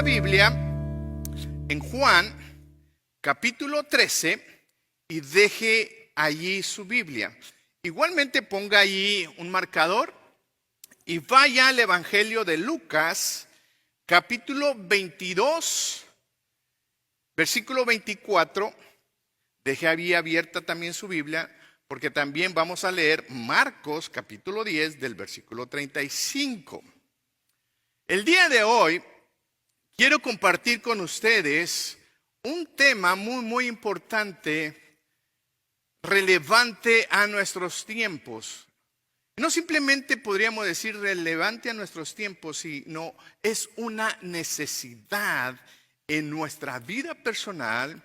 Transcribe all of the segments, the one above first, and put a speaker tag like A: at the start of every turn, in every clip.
A: Biblia en Juan capítulo 13 y deje allí su Biblia. Igualmente ponga allí un marcador y vaya al Evangelio de Lucas capítulo 22, versículo 24. Deje ahí abierta también su Biblia, porque también vamos a leer Marcos capítulo 10 del versículo 35. El día de hoy quiero compartir con ustedes un tema muy importante, relevante a nuestros tiempos. No simplemente podríamos decir relevante a nuestros tiempos, sino es una necesidad en nuestra vida personal,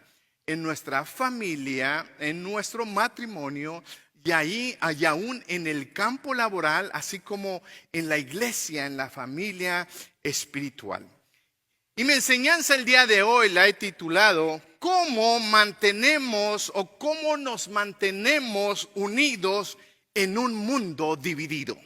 A: en nuestra familia, en nuestro matrimonio y aún en el campo laboral, así como en la iglesia, en la familia espiritual. Y mi enseñanza el día de hoy la he titulado ¿Cómo mantenemos o cómo nos mantenemos unidos en un mundo dividido?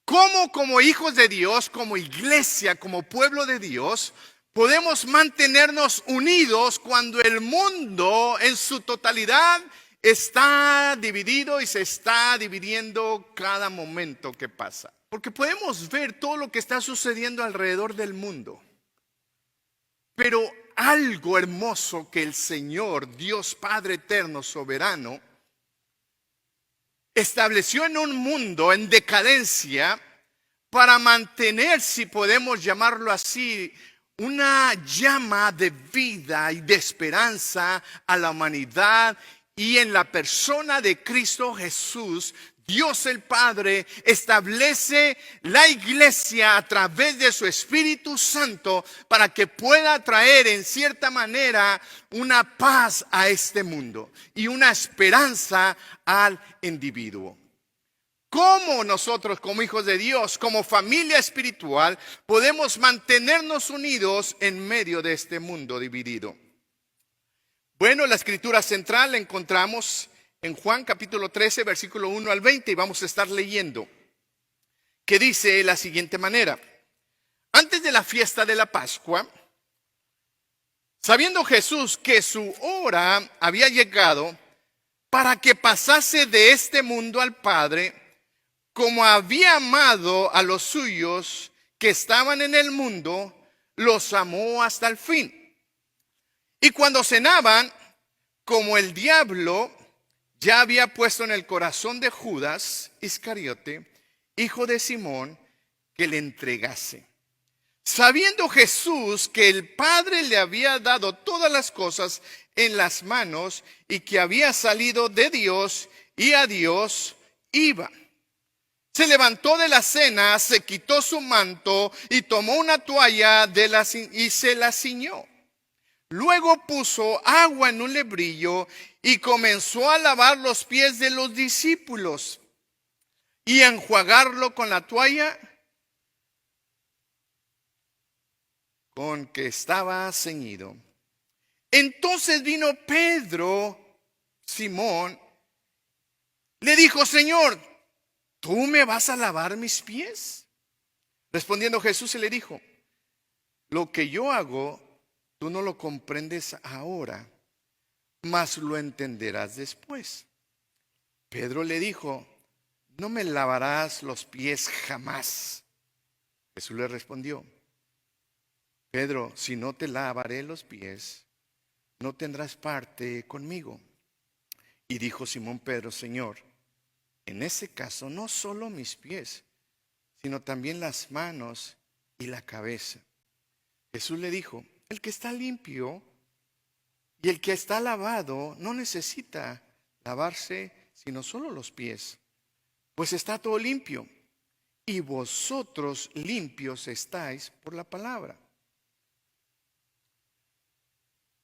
A: ¿Cómo como hijos de Dios, como iglesia, como pueblo de Dios, podemos mantenernos unidos cuando el mundo en su totalidad está dividido y se está dividiendo cada momento que pasa? Porque podemos ver todo lo que está sucediendo alrededor del mundo. Pero algo hermoso que el Señor, Dios Padre eterno, soberano, estableció en un mundo en decadencia para mantener, si podemos llamarlo así, una llama de vida y de esperanza a la humanidad. Y en la persona de Cristo Jesús, Dios el Padre establece la iglesia a través de su Espíritu Santo para que pueda traer en cierta manera una paz a este mundo y una esperanza al individuo. ¿Cómo nosotros como hijos de Dios, como familia espiritual, podemos mantenernos unidos en medio de este mundo dividido? Bueno, la escritura central la encontramos en Juan capítulo 13, versículo 1 al 20, y vamos a estar leyendo, que dice de la siguiente manera: antes de la fiesta de la Pascua, sabiendo Jesús que su hora había llegado para que pasase de este mundo al Padre, como había amado a los suyos que estaban en el mundo, los amó hasta el fin. Y cuando cenaban, como el diablo ya había puesto en el corazón de Judas Iscariote, hijo de Simón, que le entregase. Sabiendo Jesús que el Padre le había dado todas las cosas en las manos y que había salido de Dios y a Dios iba. Se levantó de la cena, se quitó su manto y tomó una toalla y se la ciñó. Luego puso agua en un lebrillo y comenzó a lavar los pies de los discípulos y a enjuagarlo con la toalla con que estaba ceñido. Entonces vino Pedro, Simón, le dijo: Señor, ¿tú me vas a lavar mis pies? Respondiendo Jesús se le dijo: lo que yo hago, tú no lo comprendes ahora, mas lo entenderás después. Pedro le dijo: no me lavarás los pies jamás. Jesús le respondió: Pedro, si no te lavaré los pies, no tendrás parte conmigo. Y dijo Simón Pedro: Señor, en ese caso no solo mis pies, sino también las manos y la cabeza. Jesús le dijo: el que está limpio y el que está lavado no necesita lavarse sino solo los pies, pues está todo limpio, y vosotros limpios estáis por la palabra.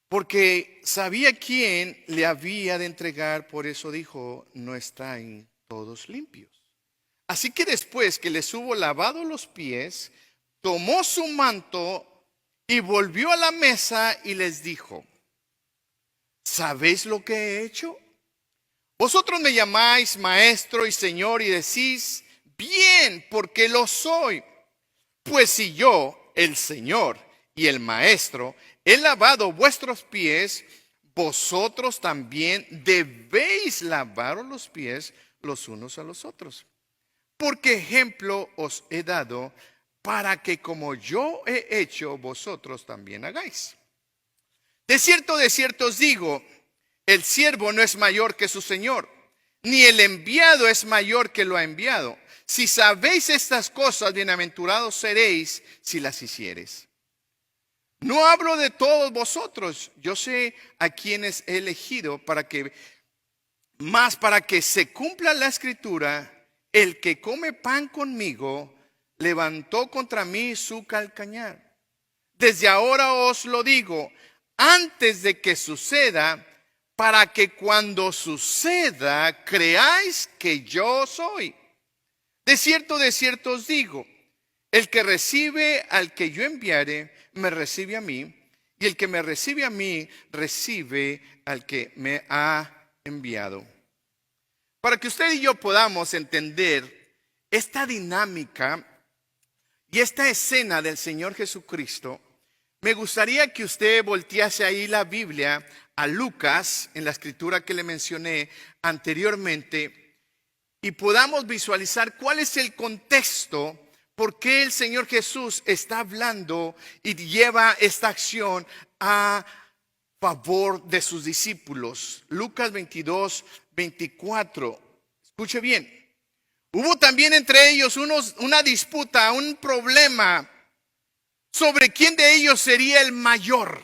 A: Porque sabía quién le había de entregar, por eso dijo: no están todos limpios. Así que después que les hubo lavado los pies, tomó su manto y volvió a la mesa y les dijo: ¿sabéis lo que he hecho? Vosotros me llamáis maestro y señor y decís: bien, porque lo soy. Pues si yo, el Señor y el Maestro, he lavado vuestros pies, vosotros también debéis lavaros los pies los unos a los otros. Porque ejemplo os he dado para que como yo he hecho, vosotros también hagáis. De cierto os digo, el siervo no es mayor que su Señor, ni el enviado es mayor que lo ha enviado. Si sabéis estas cosas, bienaventurados seréis si las hiciereis. No hablo de todos vosotros, yo sé a quienes he elegido para que se cumpla la escritura, el que come pan conmigo levantó contra mí su calcañar. Desde ahora os lo digo, antes de que suceda, para que cuando suceda creáis que yo soy. De cierto os digo, el que recibe al que yo enviare, me recibe a mí, y el que me recibe a mí, recibe al que me ha enviado. Para que usted y yo podamos entender esta dinámica y esta escena del Señor Jesucristo, me gustaría que usted voltease ahí la Biblia a Lucas, en la escritura que le mencioné anteriormente, y podamos visualizar cuál es el contexto, por qué el Señor Jesús está hablando y lleva esta acción a favor de sus discípulos. Lucas 22, 24. Escuche bien. Hubo también entre ellos una disputa, un problema sobre quién de ellos sería el mayor.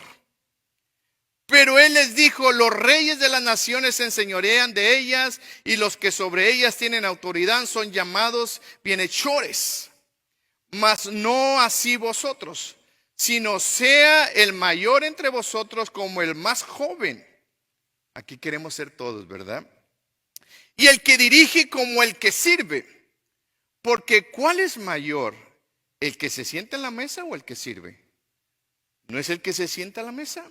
A: Pero él les dijo, los reyes de las naciones se enseñorean de ellas y los que sobre ellas tienen autoridad son llamados bienhechores. Mas no así vosotros, sino sea el mayor entre vosotros como el más joven. Aquí queremos ser todos, ¿verdad? Y el que dirige como el que sirve. Porque ¿cuál es mayor? ¿El que se sienta en la mesa o el que sirve? ¿No es el que se sienta a la mesa?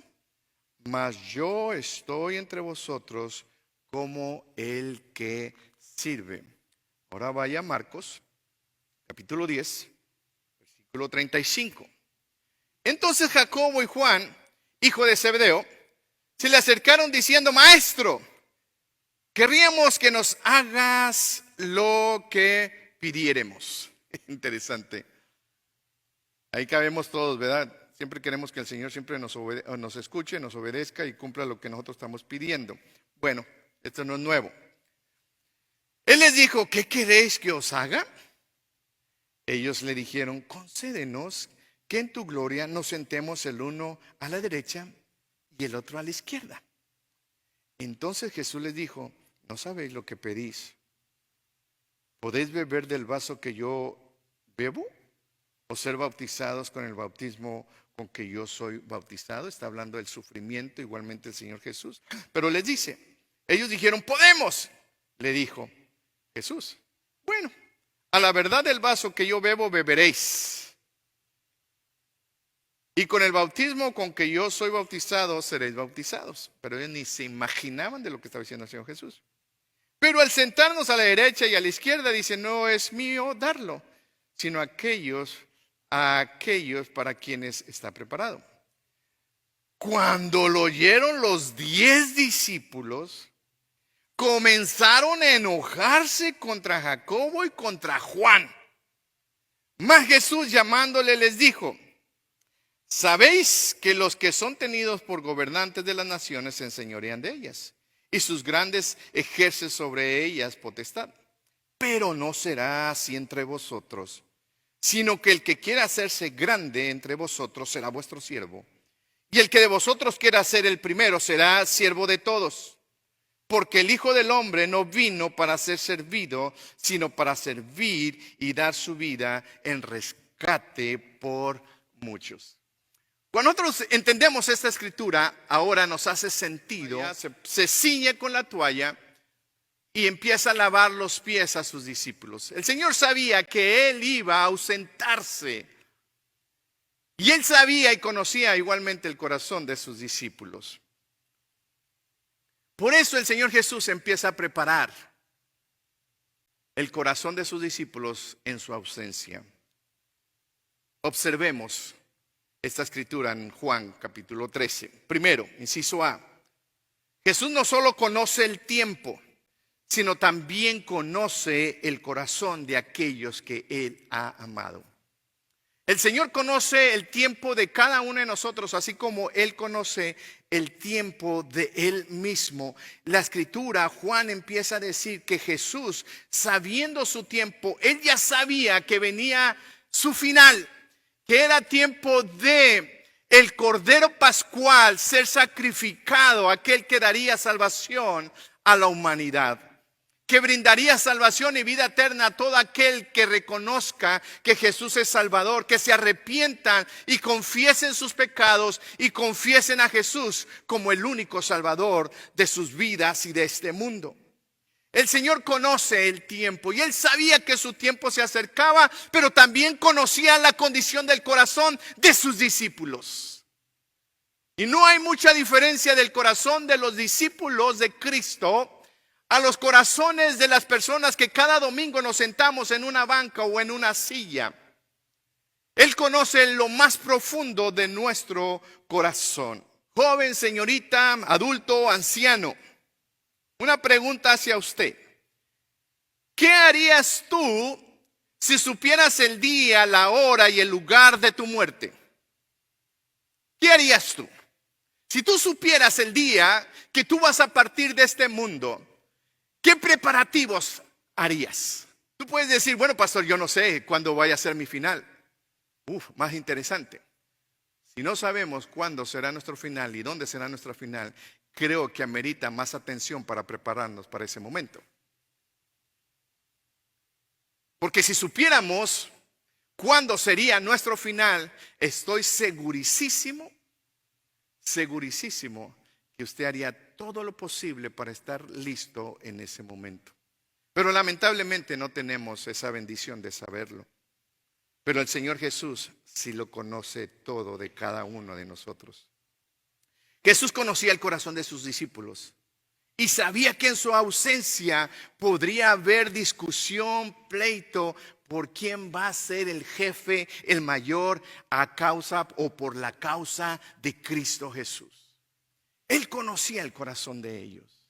A: Mas yo estoy entre vosotros como el que sirve. Ahora vaya a Marcos, capítulo 10, versículo 35. Entonces Jacobo y Juan, hijo de Zebedeo, se le acercaron diciendo, Maestro, querríamos que nos hagas lo que pidiéremos. Interesante. Ahí cabemos todos, ¿verdad? Siempre queremos que el Señor siempre nos escuche, nos obedezca y cumpla lo que nosotros estamos pidiendo. Bueno, esto no es nuevo. Él les dijo, ¿qué queréis que os haga? Ellos le dijeron, concédenos que en tu gloria nos sentemos el uno a la derecha y el otro a la izquierda. Entonces Jesús les dijo, ¿no sabéis lo que pedís? ¿Podéis beber del vaso que yo bebo? ¿O ser bautizados con el bautismo con que yo soy bautizado? Está hablando del sufrimiento, igualmente el Señor Jesús. Pero les dice, ellos dijeron, podemos. Le dijo Jesús, bueno, a la verdad del vaso que yo bebo, beberéis. Y con el bautismo con que yo soy bautizado, seréis bautizados. Pero ellos ni se imaginaban de lo que estaba diciendo el Señor Jesús. Pero al sentarnos a la derecha y a la izquierda, dice, no es mío darlo, sino a aquellos para quienes está preparado. Cuando lo oyeron los 10 discípulos, comenzaron a enojarse contra Jacobo y contra Juan. Mas Jesús llamándole les dijo, sabéis que los que son tenidos por gobernantes de las naciones se enseñorean de ellas, y sus grandes ejercen sobre ellas potestad. Pero no será así entre vosotros, sino que el que quiera hacerse grande entre vosotros será vuestro siervo. Y el que de vosotros quiera ser el primero será siervo de todos. Porque el Hijo del Hombre no vino para ser servido, sino para servir y dar su vida en rescate por muchos. Cuando nosotros entendemos esta escritura, ahora nos hace sentido. Se ciñe con la toalla y empieza a lavar los pies a sus discípulos. El Señor sabía que Él iba a ausentarse. Y Él sabía y conocía igualmente el corazón de sus discípulos. Por eso el Señor Jesús empieza a preparar el corazón de sus discípulos en su ausencia. Observemos esta escritura en Juan capítulo 13. Primero, inciso A, Jesús no solo conoce el tiempo, sino también conoce el corazón de aquellos que Él ha amado. El Señor conoce el tiempo de cada uno de nosotros, así como Él conoce el tiempo de Él mismo. La escritura, Juan empieza a decir que Jesús, sabiendo su tiempo, Él ya sabía que venía su final, que era tiempo de el Cordero Pascual ser sacrificado, aquel que daría salvación a la humanidad, que brindaría salvación y vida eterna a todo aquel que reconozca que Jesús es Salvador, que se arrepientan y confiesen sus pecados y confiesen a Jesús como el único Salvador de sus vidas y de este mundo. El Señor conoce el tiempo y Él sabía que su tiempo se acercaba, pero también conocía la condición del corazón de sus discípulos. Y no hay mucha diferencia del corazón de los discípulos de Cristo a los corazones de las personas que cada domingo nos sentamos en una banca o en una silla. Él conoce lo más profundo de nuestro corazón. Joven, señorita, adulto, anciano, una pregunta hacia usted. ¿Qué harías tú si supieras el día, la hora y el lugar de tu muerte? ¿Qué harías tú? Si tú supieras el día que tú vas a partir de este mundo, ¿qué preparativos harías? Tú puedes decir, bueno, pastor, yo no sé cuándo vaya a ser mi final. Más interesante. Si no sabemos cuándo será nuestro final y dónde será nuestro final, creo que amerita más atención para prepararnos para ese momento. Porque si supiéramos cuándo sería nuestro final, estoy segurísimo que usted haría todo lo posible para estar listo en ese momento. Pero lamentablemente no tenemos esa bendición de saberlo. Pero el Señor Jesús sí lo conoce todo de cada uno de nosotros. Jesús conocía el corazón de sus discípulos y sabía que en su ausencia podría haber discusión, pleito por quién va a ser el jefe, el mayor a causa o por la causa de Cristo Jesús. Él conocía el corazón de ellos.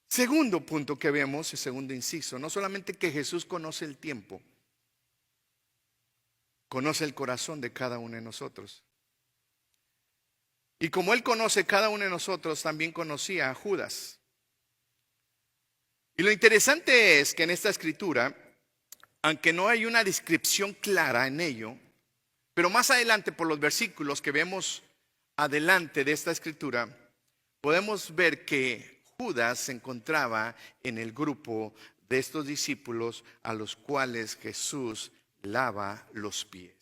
A: Segundo punto que vemos, el segundo inciso, no solamente que Jesús conoce el tiempo, conoce el corazón de cada uno de nosotros. Y como Él conoce cada uno de nosotros, también conocía a Judas. Y lo interesante es que en esta escritura, aunque no hay una descripción clara en ello, pero más adelante por los versículos que vemos adelante de esta escritura, podemos ver que Judas se encontraba en el grupo de estos discípulos a los cuales Jesús lava los pies.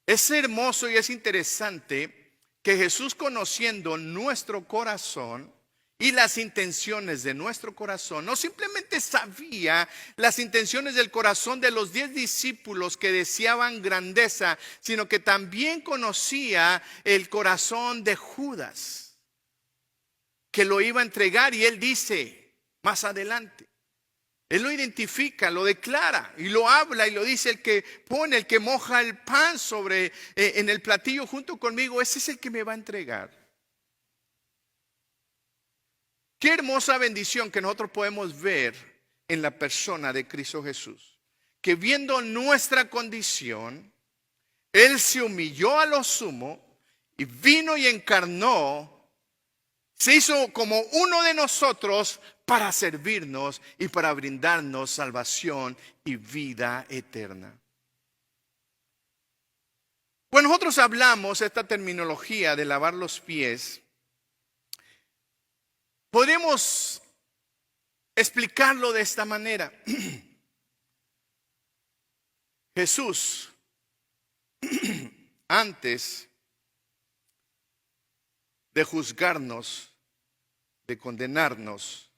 A: Es hermoso y es interesante que Jesús, conociendo nuestro corazón y las intenciones de nuestro corazón, no simplemente sabía las intenciones del corazón de los 10 discípulos que deseaban grandeza, sino que también conocía el corazón de Judas, que lo iba a entregar. Y él dice más adelante, él lo identifica, lo declara y lo habla y lo dice: el que pone, el que moja el pan sobre en el platillo junto conmigo, ese es el que me va a entregar. Qué hermosa bendición que nosotros podemos ver en la persona de Cristo Jesús, que viendo nuestra condición, Él se humilló a lo sumo y vino y encarnó, se hizo como uno de nosotros para servirnos y para brindarnos salvación y vida eterna. Cuando nosotros hablamos esta terminología de lavar los pies, podemos explicarlo de esta manera. Jesús, antes de juzgarnos, de condenarnos,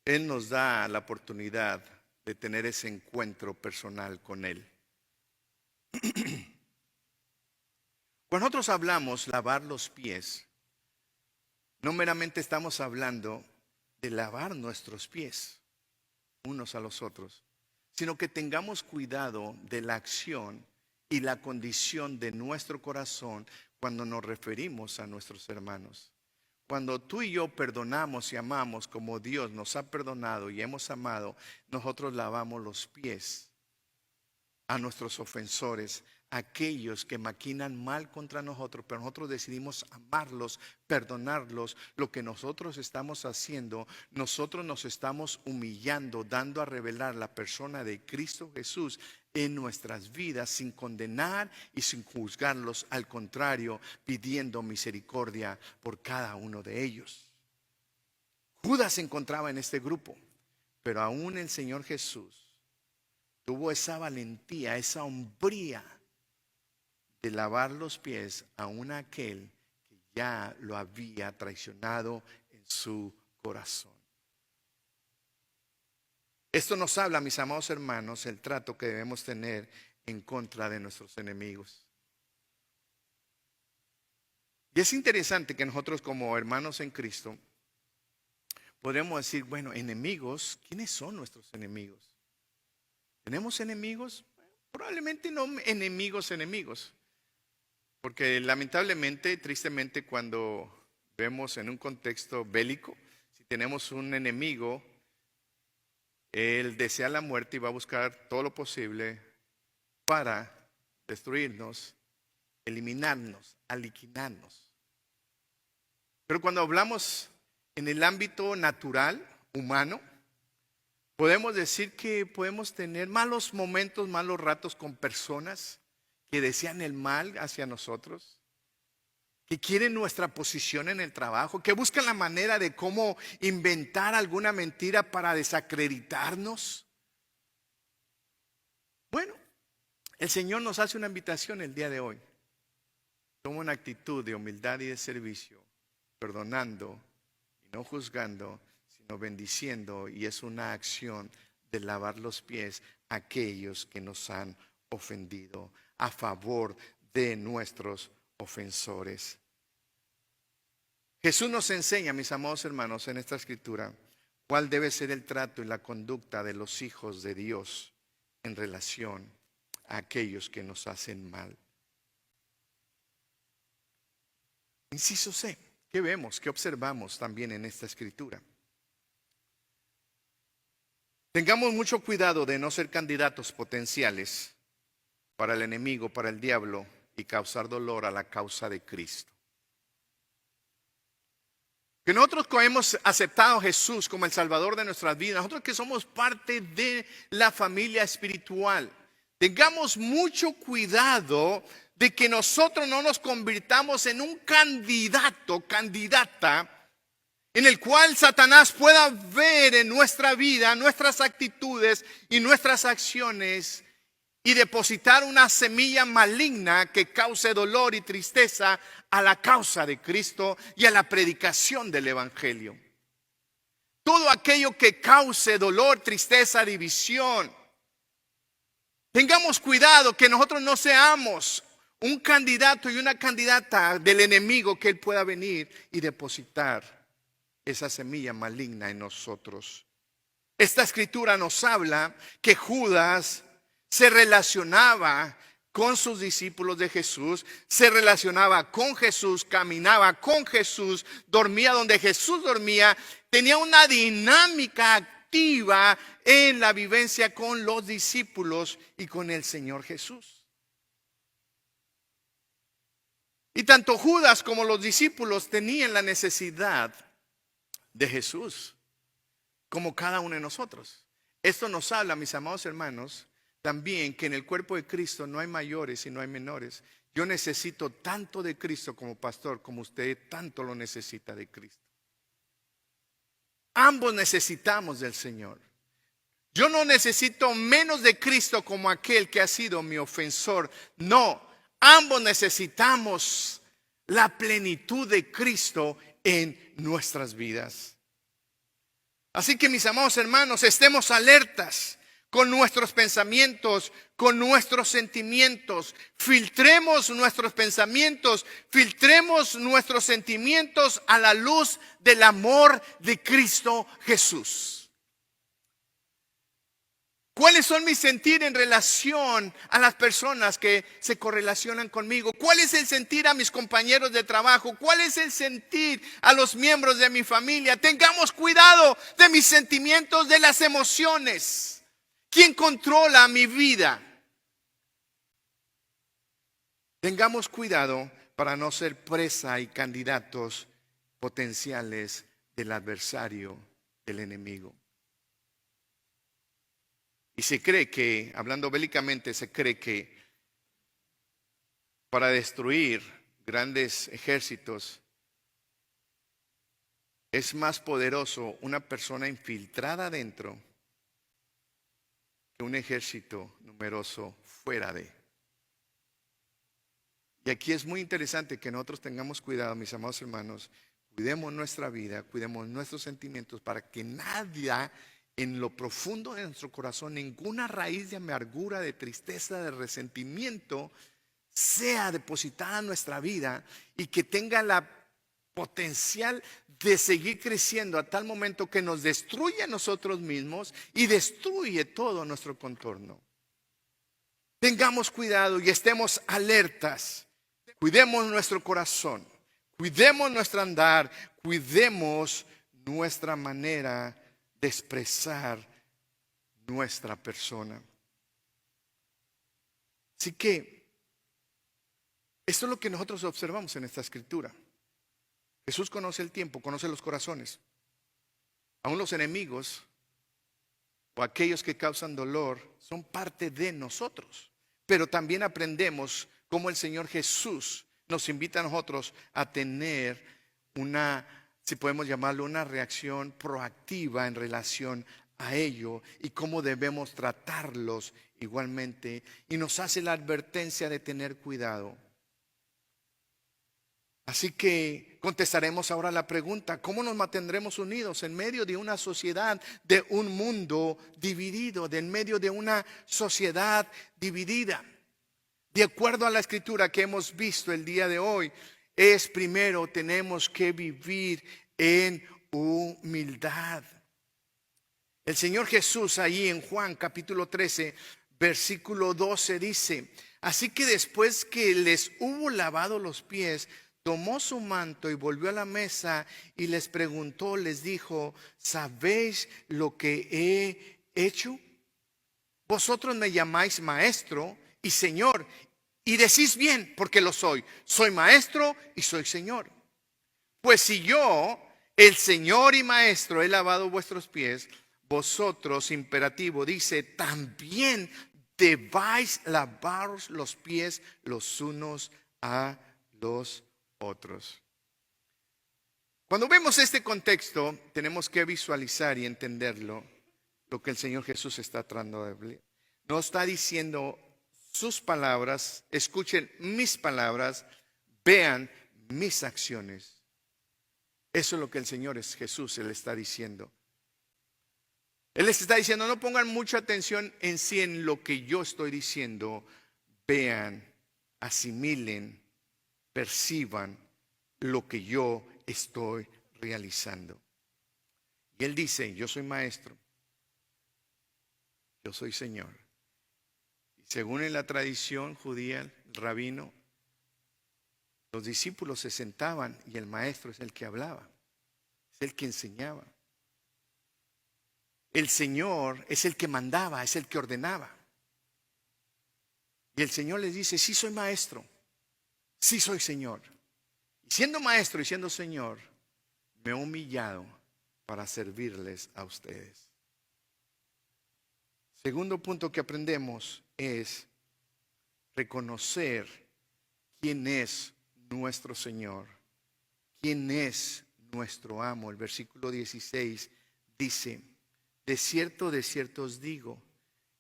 A: Él nos da la oportunidad de tener ese encuentro personal con Él. Cuando nosotros hablamos lavar los pies, no meramente estamos hablando de lavar nuestros pies unos a los otros, sino que tengamos cuidado de la acción y la condición de nuestro corazón cuando nos referimos a nuestros hermanos. Cuando tú y yo perdonamos y amamos como Dios nos ha perdonado y hemos amado, nosotros lavamos los pies a nuestros ofensores, aquellos que maquinan mal contra nosotros, pero nosotros decidimos amarlos, perdonarlos. Lo que nosotros estamos haciendo, nosotros nos estamos humillando, dando a revelar la persona de Cristo Jesús en nuestras vidas, sin condenar y sin juzgarlos, al contrario, pidiendo misericordia por cada uno de ellos. Judas se encontraba en este grupo, pero aún el Señor Jesús tuvo esa valentía, esa hombría de lavar los pies a aquel que ya lo había traicionado en su corazón. Esto nos habla, mis amados hermanos, el trato que debemos tener en contra de nuestros enemigos. Y es interesante que nosotros como hermanos en Cristo podemos decir, bueno, enemigos, ¿quiénes son nuestros enemigos? ¿Tenemos enemigos? Probablemente no enemigos. Porque lamentablemente, tristemente, cuando vemos en un contexto bélico, si tenemos un enemigo, él desea la muerte y va a buscar todo lo posible para destruirnos, eliminarnos, aniquilarnos. Pero cuando hablamos en el ámbito natural, humano, podemos decir que podemos tener malos momentos, malos ratos con personas que desean el mal hacia nosotros, que quieren nuestra posición en el trabajo, que buscan la manera de cómo inventar alguna mentira para desacreditarnos. Bueno, el Señor nos hace una invitación el día de hoy. Toma una actitud de humildad y de servicio, perdonando y no juzgando, sino bendiciendo, y es una acción de lavar los pies a aquellos que nos han ofendido, a favor de nuestros ofensores. Jesús nos enseña, mis amados hermanos, en esta escritura, cuál debe ser el trato y la conducta de los hijos de Dios en relación a aquellos que nos hacen mal. Inciso C, ¿qué vemos? ¿Qué observamos también en esta escritura? Tengamos mucho cuidado de no ser candidatos potenciales para el enemigo, para el diablo, y causar dolor a la causa de Cristo. Que nosotros que hemos aceptado a Jesús como el Salvador de nuestras vidas, nosotros que somos parte de la familia espiritual, tengamos mucho cuidado de que nosotros no nos convirtamos en un candidata, en el cual Satanás pueda ver en nuestra vida, nuestras actitudes y nuestras acciones, y depositar una semilla maligna que cause dolor y tristeza a la causa de Cristo y a la predicación del Evangelio. Todo aquello que cause dolor, tristeza, división. Tengamos cuidado que nosotros no seamos un candidato y una candidata del enemigo, que él pueda venir y depositar esa semilla maligna en nosotros. Esta escritura nos habla que Judas se relacionaba con sus discípulos de Jesús, se relacionaba con Jesús, caminaba con Jesús, dormía donde Jesús dormía, tenía una dinámica activa en la vivencia con los discípulos y con el Señor Jesús. Y tanto Judas como los discípulos tenían la necesidad de Jesús, como cada uno de nosotros. Esto nos habla, mis amados hermanos, también que en el cuerpo de Cristo no hay mayores y no hay menores. Yo necesito tanto de Cristo como pastor, como usted tanto lo necesita de Cristo. Ambos necesitamos del Señor. Yo no necesito menos de Cristo como aquel que ha sido mi ofensor. No, ambos necesitamos la plenitud de Cristo en nuestras vidas. Así que, mis amados hermanos, estemos alertas. con nuestros pensamientos, con nuestros sentimientos. Filtremos nuestros pensamientos, filtremos nuestros sentimientos a la luz del amor de Cristo Jesús. ¿Cuáles son mis sentir en relación a las personas que se correlacionan conmigo? ¿Cuál es el sentir a mis compañeros de trabajo? ¿Cuál es el sentir a los miembros de mi familia? Tengamos cuidado de mis sentimientos, de las emociones. ¿Quién controla mi vida? Tengamos cuidado para no ser presa y candidatos potenciales del adversario, del enemigo. Y se cree que, hablando bélicamente, se cree que para destruir grandes ejércitos es más poderoso una persona infiltrada dentro que un ejército numeroso fuera de. Y aquí es muy interesante que nosotros tengamos cuidado, mis amados hermanos, cuidemos nuestra vida, cuidemos nuestros sentimientos para que nadie en lo profundo de nuestro corazón, ninguna raíz de amargura, de tristeza, de resentimiento sea depositada en nuestra vida y que tenga la potencial de seguir creciendo a tal momento que nos destruye a nosotros mismos y destruye todo nuestro contorno. Tengamos cuidado y estemos alertas. Cuidemos nuestro corazón, cuidemos nuestro andar, cuidemos nuestra manera de expresar nuestra persona. Así que esto es lo que nosotros observamos en esta escritura. Jesús conoce el tiempo, conoce los corazones. Aún los enemigos o aquellos que causan dolor son parte de nosotros. Pero también aprendemos cómo el Señor Jesús nos invita a nosotros a tener una, si podemos llamarlo, una reacción proactiva en relación a ello y cómo debemos tratarlos igualmente. Y nos hace la advertencia de tener cuidado. Así que contestaremos ahora la pregunta: ¿cómo nos mantendremos unidos en medio de una sociedad, de un mundo dividido, en medio de una sociedad dividida? De acuerdo a la escritura que hemos visto el día de hoy, es primero tenemos que vivir en humildad. El Señor Jesús ahí en Juan capítulo 13, versículo 12 dice: así que después que les hubo lavado los pies, tomó su manto y volvió a la mesa y les preguntó, les dijo: ¿sabéis lo que he hecho? Vosotros me llamáis maestro y Señor, y decís bien, porque lo soy. Soy maestro y soy Señor. Pues si yo, el Señor y maestro, he lavado vuestros pies, vosotros, imperativo, dice, también debáis lavaros los pies los unos a los otros. Cuando vemos este contexto, tenemos que visualizar y entenderlo, lo que el Señor Jesús está tratando de hablar. No está diciendo sus palabras, escuchen mis palabras, vean mis acciones. Eso es lo que el Señor Jesús le está diciendo. Él les está diciendo: no pongan mucha atención en sí, en lo que yo estoy diciendo. Vean, asimilen, perciban lo que yo estoy realizando. Y Él dice: yo soy maestro, yo soy Señor. Según en la tradición judía, el rabino, los discípulos se sentaban y el maestro es el que hablaba, es el que enseñaba. El Señor es el que mandaba, es el que ordenaba. Y el Señor les dice: sí soy maestro, sí soy Señor. Y siendo maestro y siendo Señor, me he humillado para servirles a ustedes. Segundo punto que aprendemos es reconocer quién es nuestro Señor, quién es nuestro amo. El versículo 16 dice: de cierto os digo,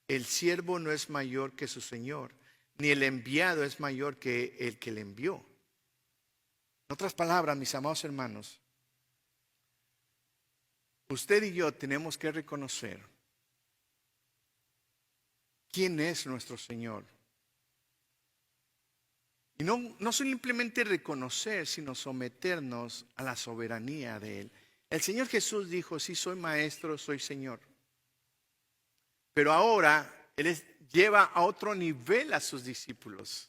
A: el siervo no es mayor que su Señor, ni el enviado es mayor que el que le envió. En otras palabras, mis amados hermanos, usted y yo tenemos que reconocer quién es nuestro Señor. Y no simplemente reconocer, sino someternos a la soberanía de Él. El Señor Jesús dijo, sí, soy maestro, soy Señor. Pero ahora Él lleva a otro nivel a sus discípulos.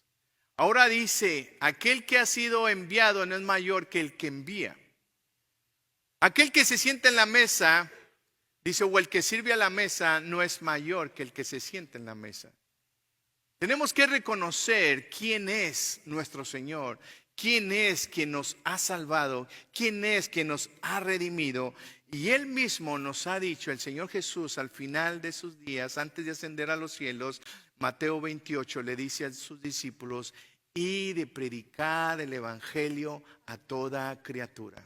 A: Ahora dice, aquel que ha sido enviado no es mayor que el que envía. Aquel que se sienta en la mesa, dice, o el que sirve a la mesa no es mayor que el que se sienta en la mesa. Tenemos que reconocer quién es nuestro Señor, quién es quien nos ha salvado, quién es quien nos ha redimido. Y Él mismo nos ha dicho, el Señor Jesús, al final de sus días, antes de ascender a los cielos, Mateo 28 le dice a sus discípulos, y de predicar el Evangelio a toda criatura.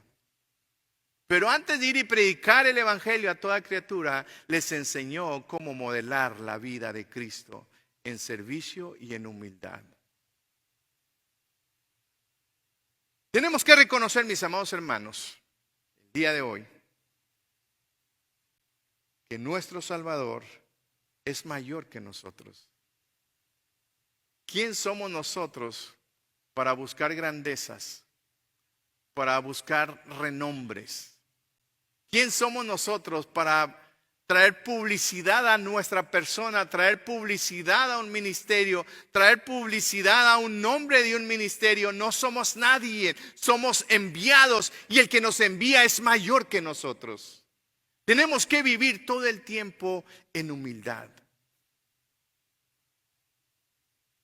A: Pero antes de ir y predicar el Evangelio a toda criatura, les enseñó cómo modelar la vida de Cristo en servicio y en humildad. Tenemos que reconocer, mis amados hermanos, el día de hoy, que nuestro Salvador es mayor que nosotros. ¿Quién somos nosotros para buscar grandezas, para buscar renombres? ¿Quién somos nosotros para traer publicidad a nuestra persona, traer publicidad a un ministerio, traer publicidad a un nombre de un ministerio? No somos nadie, somos enviados y el que nos envía es mayor que nosotros. Tenemos que vivir todo el tiempo en humildad.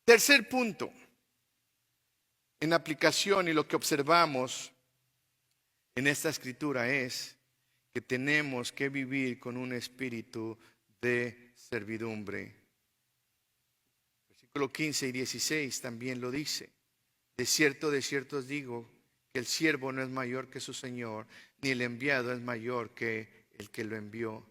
A: Tercer punto, en aplicación y lo que observamos en esta escritura es que tenemos que vivir con un espíritu de servidumbre. Versículo 15 y 16 también lo dice. De cierto os digo que el siervo no es mayor que su Señor, ni el enviado es mayor que el que lo envió.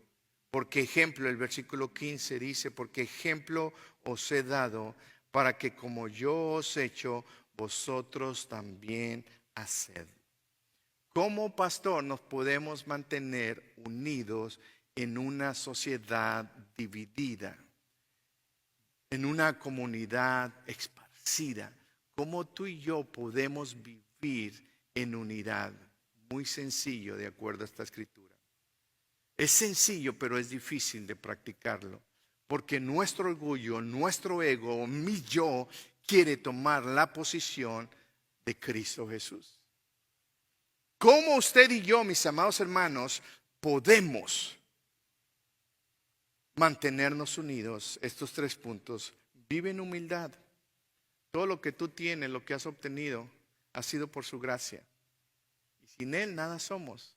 A: Porque ejemplo, el versículo 15 dice, porque ejemplo os he dado para que como yo os he hecho, vosotros también haced. Como pastor nos podemos mantener unidos en una sociedad dividida, en una comunidad esparcida. ¿Cómo tú y yo podemos vivir en unidad? Muy sencillo, de acuerdo a esta escritura. Es sencillo, pero es difícil de practicarlo. Porque nuestro orgullo, nuestro ego, mi yo, quiere tomar la posición de Cristo Jesús. ¿Cómo usted y yo, mis amados hermanos, podemos mantenernos unidos? Estos 3 puntos. Vive en humildad. Todo lo que tú tienes, lo que has obtenido, ha sido por su gracia. Y sin Él nada somos.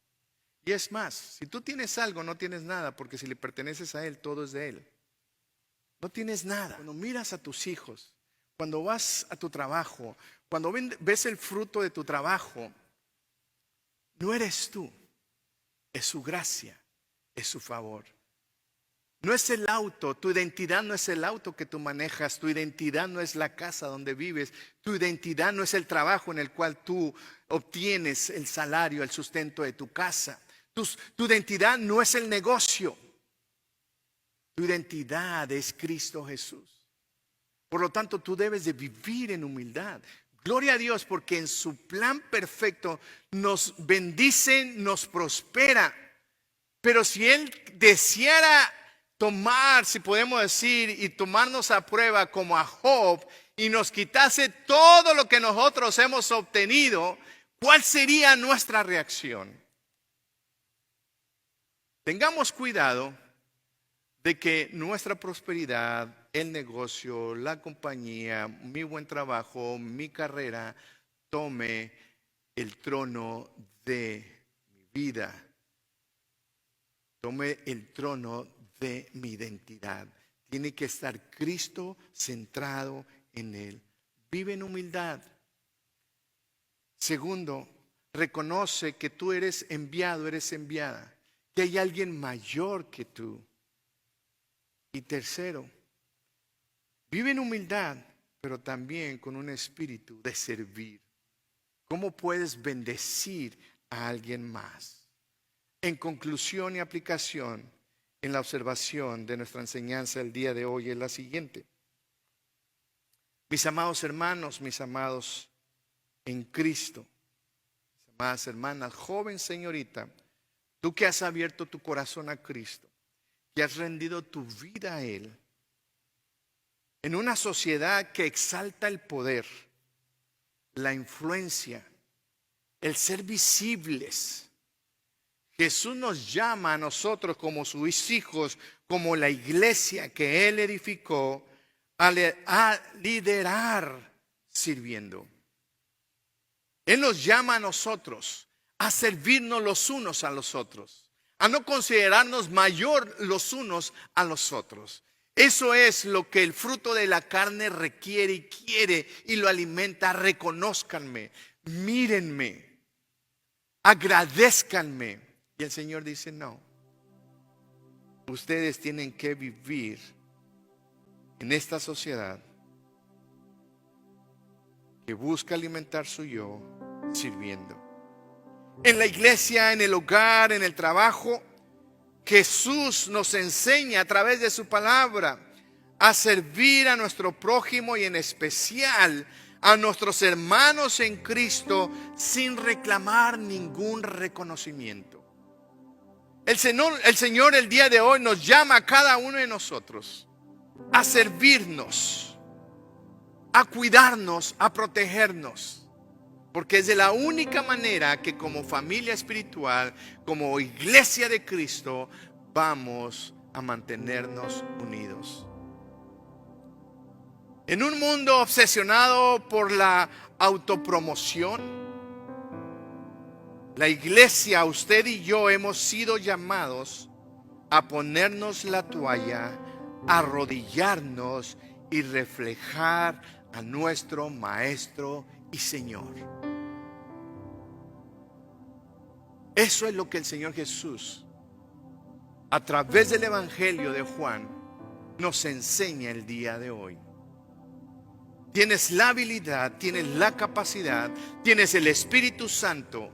A: Y es más, si tú tienes algo, no tienes nada, porque si le perteneces a Él, todo es de Él. No tienes nada. Cuando miras a tus hijos, cuando vas a tu trabajo, cuando ves el fruto de tu trabajo, no eres tú, es su gracia, es su favor. No es el auto, tu identidad no es el auto que tú manejas, tu identidad no es la casa donde vives, tu identidad no es el trabajo en el cual tú obtienes el salario, el sustento de tu casa. Tu identidad no es el negocio, tu identidad es Cristo Jesús. Por lo tanto, tú debes de vivir en humildad. Gloria a Dios, porque en su plan perfecto nos bendice, nos prospera. Pero si Él deseara tomar, si podemos decir, y tomarnos a prueba como a Job, y nos quitase todo lo que nosotros hemos obtenido, ¿cuál sería nuestra reacción? Tengamos cuidado de que nuestra prosperidad, el negocio, la compañía, mi buen trabajo, mi carrera, tome el trono de mi vida, tome el trono de mi identidad. Tiene que estar Cristo centrado en Él. Vive en humildad. Segundo, reconoce que tú eres enviado, eres enviada, que hay alguien mayor que tú. Y tercero, vive en humildad, pero también con un espíritu de servir. ¿Cómo puedes bendecir a alguien más? En conclusión y aplicación, en la observación de nuestra enseñanza el día de hoy es la siguiente. Mis amados hermanos, mis amados en Cristo, mis amadas hermanas, joven señorita, tú que has abierto tu corazón a Cristo, que has rendido tu vida a Él, en una sociedad que exalta el poder, la influencia, el ser visibles, Jesús nos llama a nosotros como sus hijos, como la iglesia que Él edificó, a liderar sirviendo. Él nos llama a nosotros a servirnos los unos a los otros, a no considerarnos mayor los unos a los otros. Eso es lo que el fruto de la carne requiere y quiere y lo alimenta. Reconózcanme, mírenme, agradézcanme. Y el Señor dice, no, ustedes tienen que vivir en esta sociedad que busca alimentar su yo sirviendo. En la iglesia, en el hogar, en el trabajo, Jesús nos enseña a través de su palabra a servir a nuestro prójimo y en especial a nuestros hermanos en Cristo sin reclamar ningún reconocimiento. El Señor el día de hoy nos llama a cada uno de nosotros a servirnos, a cuidarnos, a protegernos. Porque es de la única manera que como familia espiritual, como iglesia de Cristo, vamos a mantenernos unidos. En un mundo obsesionado por la autopromoción, la iglesia, usted y yo hemos sido llamados a ponernos la toalla, a arrodillarnos y reflejar a nuestro Maestro y Señor. Eso es lo que el Señor Jesús, a través del Evangelio de Juan, nos enseña el día de hoy. Tienes la habilidad, tienes la capacidad, tienes el Espíritu Santo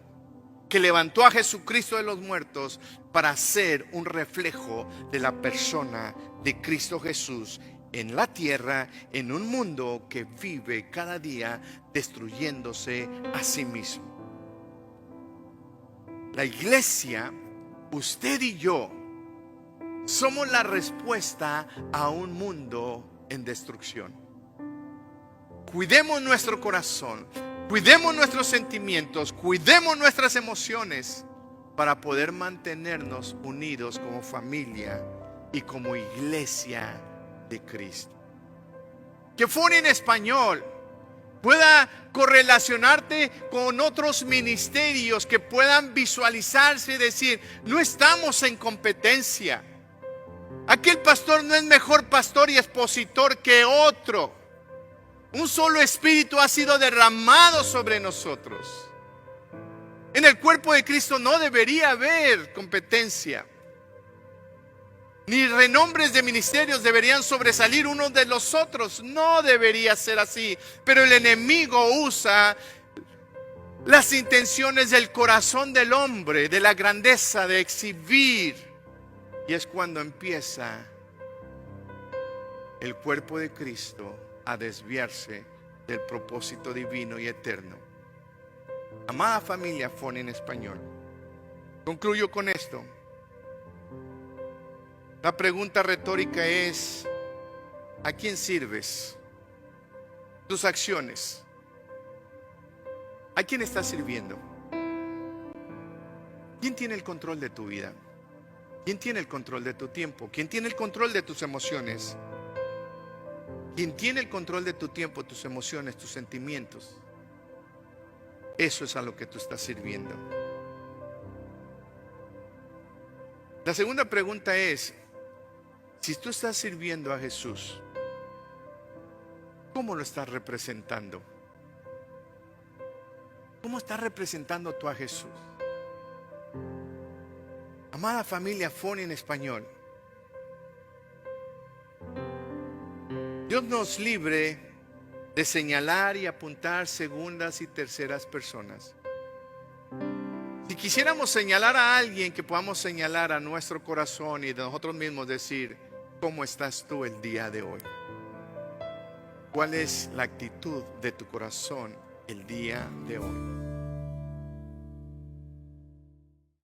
A: que levantó a Jesucristo de los muertos para ser un reflejo de la persona de Cristo Jesús en la tierra, en un mundo que vive cada día destruyéndose a sí mismo. La iglesia, usted y yo, somos la respuesta a un mundo en destrucción. Cuidemos nuestro corazón, cuidemos nuestros sentimientos, cuidemos nuestras emociones para poder mantenernos unidos como familia y como iglesia de Cristo. Que Fone en Español pueda correlacionarte con otros ministerios que puedan visualizarse y decir, no estamos en competencia. Aquel pastor no es mejor pastor y expositor que otro. Un solo espíritu ha sido derramado sobre nosotros. En el cuerpo de Cristo no debería haber competencia. Ni renombres de ministerios deberían sobresalir unos de los otros. No debería ser así. Pero el enemigo usa las intenciones del corazón del hombre, de la grandeza, de exhibir. Y es cuando empieza el cuerpo de Cristo a desviarse del propósito divino y eterno. Amada familia Fone en Español, concluyo con esto. La pregunta retórica es, ¿a quién sirves? Tus acciones. ¿A quién estás sirviendo? ¿Quién tiene el control de tu vida? ¿Quién tiene el control de tu tiempo? ¿Quién tiene el control de tus emociones? ¿Quién tiene el control de tu tiempo, tus emociones, tus sentimientos? Eso es a lo que tú estás sirviendo. La segunda pregunta es, si tú estás sirviendo a Jesús, ¿cómo lo estás representando? ¿Cómo estás representando tú a Jesús? Amada familia Fone en Español, Dios nos libre de señalar y apuntar segundas y terceras personas. Si quisiéramos señalar a alguien, que podamos señalar a nuestro corazón y de nosotros mismos decir, ¿cómo estás tú el día de hoy? ¿Cuál es la actitud de tu corazón el día de hoy?